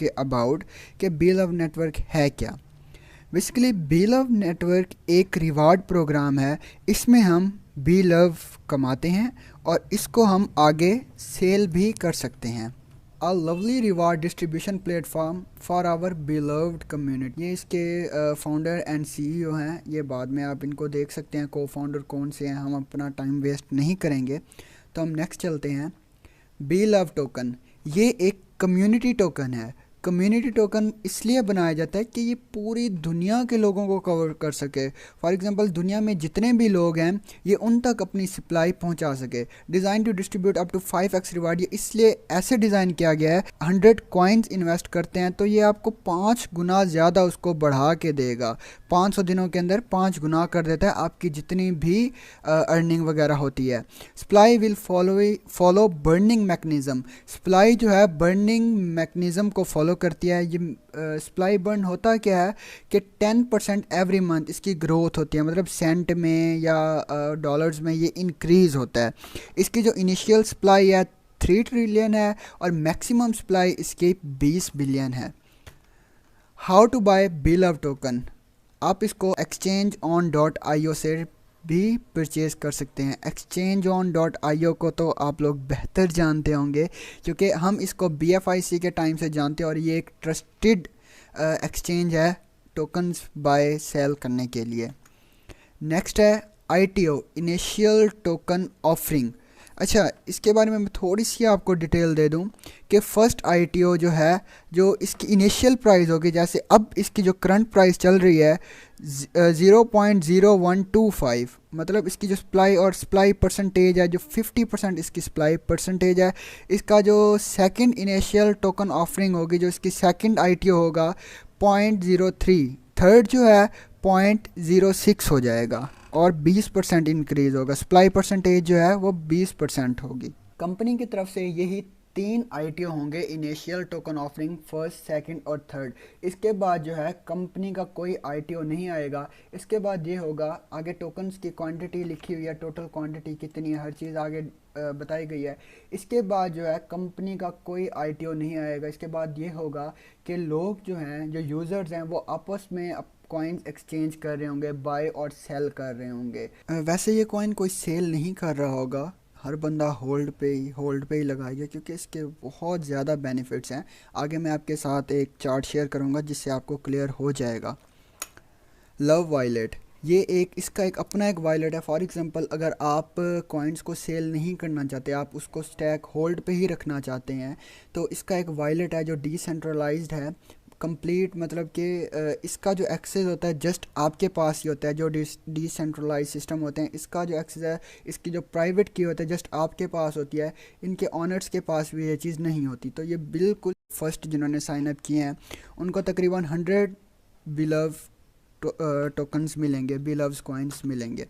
के अबाउट कि बीलव नेटवर्क है क्या। बेसिकली बीलव नेटवर्क एक रिवार्ड प्रोग्राम है। इसमें हम बीलव कमाते हैं और इसको हम आगे सेल भी कर सकते हैं। A lovely reward distribution platform for our beloved community. ये इसके फाउंडर एंड सीईओ हैं। ये बाद में आप इनको देख सकते हैं को फाउंडर कौन से हैं। हम अपना टाइम वेस्ट नहीं करेंगे, तो हम नेक्स्ट चलते हैं। बीलव टोकन ये एक कम्युनिटी टोकन है। कम्युनिटी टोकन इसलिए बनाया जाता है कि ये पूरी दुनिया के लोगों को कवर कर सके। फॉर एग्जांपल दुनिया में जितने भी लोग हैं ये उन तक अपनी सप्लाई पहुंचा सके। Design to distribute up to 5x reward, ये इसलिए ऐसे डिज़ाइन किया गया है। 100 कॉइन्स इन्वेस्ट करते हैं तो ये आपको 5 गुना ज़्यादा उसको बढ़ा के देगा। 500 दिनों के अंदर 5 गुना कर देता है आपकी जितनी भी अर्निंग वगैरह होती है। Supply will follow burning mechanism. Supply जो है बर्निंग मैकेनिज़्म को फॉलो करती है। ये सप्लाई बर्न होता क्या है कि 10% एवरी मंथ इसकी ग्रोथ होती है, मतलब सेंट में या डॉलर्स में ये इंक्रीज़ होता है। इसकी जो इनिशियल सप्लाई है 3 ट्रिलियन है और मैक्सिमम सप्लाई इसकी 20 बिलियन है। हाउ टू बाय बीलव टोकन, आप इसको exchangeon.io से भी परचेज़ कर सकते हैं। exchangeon.io को तो आप लोग बेहतर जानते होंगे क्योंकि हम इसको BFIC के टाइम से जानते हैं और ये एक ट्रस्टेड एक्सचेंज है टोकन्स बाय सेल करने के लिए। नेक्स्ट है ITO, इनिशियल टोकन ऑफरिंग। अच्छा, इसके बारे में मैं थोड़ी सी आपको डिटेल दे दूं कि फ़र्स्ट ITO जो है, जो इसकी इनिशियल प्राइस होगी, जैसे अब इसकी जो करंट प्राइस चल रही है 0.0125, मतलब इसकी जो सप्लाई परसेंटेज है, जो 50% इसकी सप्लाई परसेंटेज है। इसका जो सेकंड इनिशियल टोकन ऑफरिंग होगी, जो इसकी सेकंड ITO होगा 0.03, थर्ड जो है 0.06 हो जाएगा और 20% इंक्रीज़ होगा। सप्लाई परसेंटेज जो है वो 20% होगी। कंपनी की तरफ से यही 3 ITO होंगे, initial token offering, first, second और थर्ड। इसके बाद जो है कंपनी का कोई ITO नहीं आएगा। इसके बाद ये होगा, आगे टोकन्स की क्वांटिटी लिखी हुई है, टोटल क्वांटिटी कितनी है, हर चीज़ आगे बताई गई है। इसके बाद जो है कंपनी का कोई ITO नहीं आएगा। इसके बाद ये होगा कि लोग जो हैं, जो यूज़र्स हैं, वो आपस में कॉइन्स एक्सचेंज कर रहे होंगे, बाय और सेल कर रहे होंगे। वैसे ये कॉइन कोई सेल नहीं कर रहा होगा, हर बंदा होल्ड पे ही लगाएगा क्योंकि इसके बहुत ज़्यादा बेनिफिट्स हैं। आगे मैं आपके साथ एक चार्ट शेयर करूंगा जिससे आपको क्लियर हो जाएगा। लव वायलेट, ये इसका एक अपना एक वायलेट है। फॉर एग्जांपल अगर आप कॉइन्स को सेल नहीं करना चाहते, आप उसको स्टैक होल्ड पे ही रखना चाहते हैं, तो इसका एक वायलेट है जो डिसेंट्रलाइज्ड है कंप्लीट। मतलब कि इसका जो एक्सेस होता है जस्ट आपके पास ही होता है। जो डिसेंट्रलाइज सिस्टम होते हैं, इसका जो एक्सेस है, इसकी जो प्राइवेट की होता है जस्ट आपके पास होती है। इनके ऑनर्स के पास भी ये चीज़ नहीं होती। तो ये बिल्कुल फर्स्ट जिन्होंने साइन अप किए हैं उनको तकरीबन 100 बिलव टोकन्स मिलेंगे, बिलव्स कॉइन्स मिलेंगे।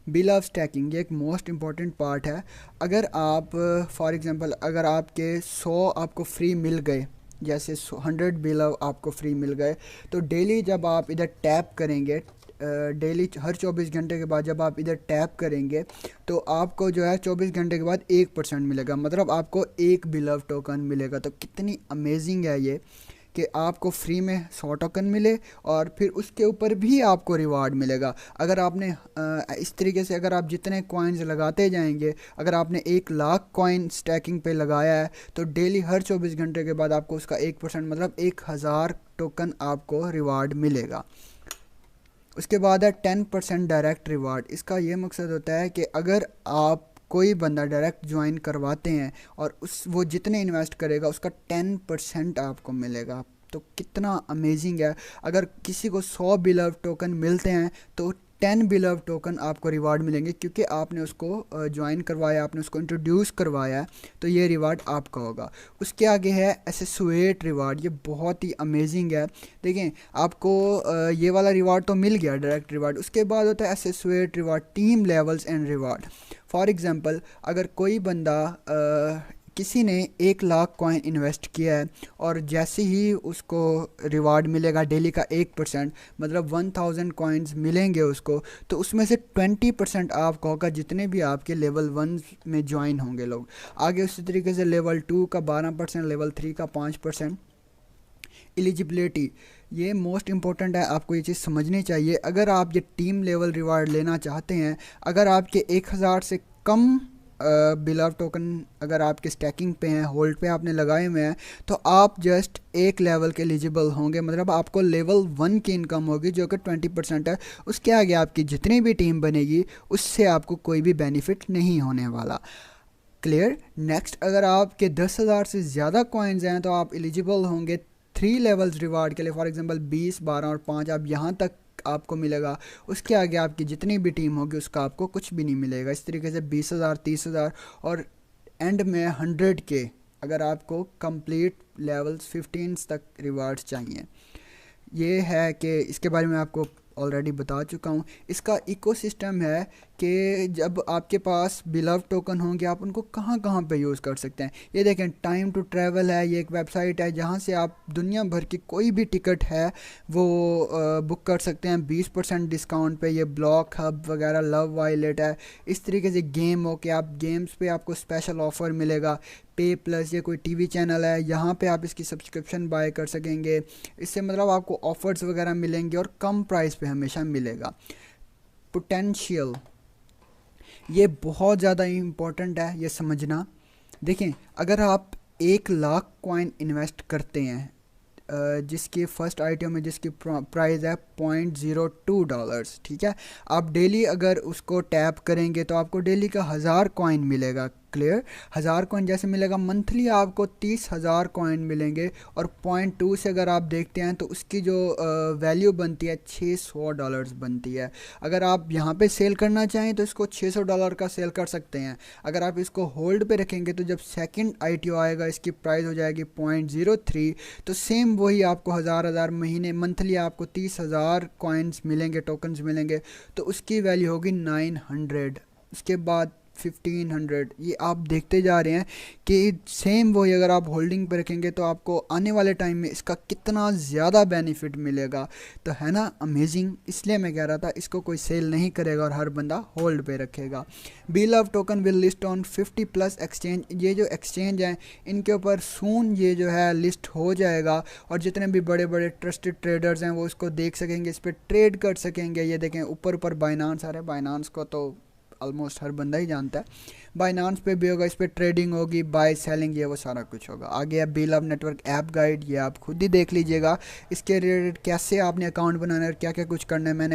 बिलव स्टैकिंग ये एक मोस्ट इम्पॉर्टेंट पार्ट है। अगर आप फॉर एग्जांपल अगर आपके 100 आपको फ्री मिल गए, जैसे 100 बिलव आपको फ्री मिल गए, तो डेली जब आप इधर टैप करेंगे, डेली हर 24 घंटे के बाद जब आप इधर टैप करेंगे तो आपको जो है 24 घंटे के बाद 1% मिलेगा, मतलब आपको 1 बिलव टोकन मिलेगा। तो कितनी अमेजिंग है ये कि आपको फ्री में 100 टोकन मिले और फिर उसके ऊपर भी आपको रिवार्ड मिलेगा। अगर आपने इस तरीके से अगर आप जितने कॉइन्स लगाते जाएंगे, अगर आपने 1,00,000 कॉइन स्टैकिंग पे लगाया है तो डेली हर 24 घंटे के बाद आपको उसका 1% मतलब 1000 टोकन आपको रिवार्ड मिलेगा। उसके बाद है 10% डायरेक्ट रिवार्ड। इसका ये मकसद होता है कि अगर आप कोई बंदा डायरेक्ट ज्वाइन करवाते हैं और वो जितने इन्वेस्ट करेगा उसका 10% आपको मिलेगा। तो कितना अमेजिंग है। अगर किसी को 100 बिलव टोकन मिलते हैं तो 10 बिलव टोकन आपको रिवार्ड मिलेंगे क्योंकि आपने उसको ज्वाइन करवाया, आपने उसको इंट्रोड्यूस करवाया है, तो ये रिवार्ड आपका होगा। उसके आगे है एसोसिएट रिवार्ड। ये बहुत ही अमेजिंग है। देखें, आपको ये वाला रिवार्ड तो मिल गया, डायरेक्ट रिवार्ड। उसके बाद होता है associate reward, team levels and reward. For example अगर कोई बंदा किसी ने 1,00,000 कॉइन इन्वेस्ट किया है और जैसे ही उसको रिवार्ड मिलेगा डेली का 1%, मतलब 1000 कॉइन्स मिलेंगे उसको, तो उसमें से 20% आपका होगा जितने भी आपके लेवल 1 में ज्वाइन होंगे लोग। आगे उसी तरीके से लेवल 2 का 12%, लेवल 3 का 5%, एलिजिबिलिटी, ये मोस्ट इम्पोर्टेंट है, आपको ये चीज़ समझनी चाहिए। अगर आप ये टीम लेवल रिवार्ड लेना चाहते हैं, अगर आपके 1000 से कम बिलव टोकन अगर आपके स्टैकिंग पे हैं, होल्ड पे आपने लगाए हुए हैं, तो आप जस्ट एक लेवल के एलिजिबल होंगे, मतलब आपको लेवल 1 की इनकम होगी जो कि 20% है। उसके आगे आपकी जितनी भी टीम बनेगी उससे आपको कोई भी बेनिफिट नहीं होने वाला। क्लियर। नेक्स्ट, अगर आपके 10,000 से ज़्यादा कॉइन्स हैं तो आप एलिजिबल होंगे 3 लेवल्स रिवार्ड के लिए। फॉर एग्जांपल 20, 12 और 5 आप यहाँ तक आपको मिलेगा। उसके आगे आपकी जितनी भी टीम होगी उसका आपको कुछ भी नहीं मिलेगा। इस तरीके से 20,000, 30,000 और एंड में 100 के, अगर आपको कंप्लीट लेवल्स 15 तक रिवार्ड्स चाहिए। ये है कि इसके बारे में आपको ऑलरेडी बता चुका हूँ। इसका इकोसिस्टम है कि जब आपके पास बिलव टोकन होंगे आप उनको कहाँ कहाँ पे यूज़ कर सकते हैं। ये देखें, टाइम टू ट्रैवल है, ये एक वेबसाइट है जहाँ से आप दुनिया भर की कोई भी टिकट है वो बुक कर सकते हैं 20% डिस्काउंट पे। ये ब्लॉक हब वगैरह, लव वायलेट है। इस तरीके से गेम हो कि आप गेम्स पे आपको स्पेशल ऑफ़र मिलेगा। पे प्लस, ये कोई टीवी चैनल है, यहाँ पे आप इसकी सब्सक्रिप्शन बाय कर सकेंगे। इससे मतलब आपको ऑफ़र्स वगैरह मिलेंगे और कम प्राइस पे हमेशा मिलेगा। पोटेंशियल, ये बहुत ज़्यादा इम्पोर्टेंट है ये समझना। देखें, अगर आप 1 लाख कॉइन इन्वेस्ट करते हैं जिसकी फ़र्स्ट आइटम में जिसकी प्राइस है $0.02, ठीक है, आप डेली अगर उसको टैप करेंगे तो आपको डेली का 1000 कॉइन मिलेगा। क्लियर। 1000 कॉइन जैसे मिलेगा, मंथली आपको 30,000 कॉइन मिलेंगे। और $0.2 से अगर आप देखते हैं तो उसकी जो वैल्यू बनती है $600 बनती है। अगर आप यहाँ पे सेल करना चाहें तो इसको $600 का सेल कर सकते हैं। अगर आप इसको होल्ड पे रखेंगे तो जब सेकंड आईटीओ आएगा इसकी प्राइस हो जाएगी $0.03, तो सेम वही आपको हज़ार महीने मंथली आपको 30,000 कॉइन्स मिलेंगे, टोकन्स मिलेंगे, तो उसकी वैल्यू होगी 900। उसके बाद 1500। ये आप देखते जा रहे हैं कि सेम वही अगर आप होल्डिंग पे रखेंगे तो आपको आने वाले टाइम में इसका कितना ज़्यादा बेनिफिट मिलेगा। तो है ना अमेजिंग। इसलिए मैं कह रहा था इसको कोई सेल नहीं करेगा और हर बंदा होल्ड पे रखेगा। बिलव token will list on 50+ exchange. ये जो एक्सचेंज हैं इनके ऊपर सून ये जो है लिस्ट हो जाएगा और जितने भी बड़े बड़े ट्रस्टेड ट्रेडर्स हैं वो इसको देख सकेंगे, इस पर ट्रेड कर सकेंगे। ये देखें ऊपर ऊपर बाइनांस आ रहा है, बाइनांस को तो ऑलमोस्ट हर बंदा ही जानता है। बाइनांस पे भी होगा, इस पर ट्रेडिंग होगी, बाय सेलिंग, ये वो सारा कुछ होगा। आगे है बिलव नेटवर्क ऐप गाइड, ये आप खुद ही देख लीजिएगा। इसके रिलेटेड कैसे आपने अकाउंट बनाना है और क्या क्या कुछ करना है मैंने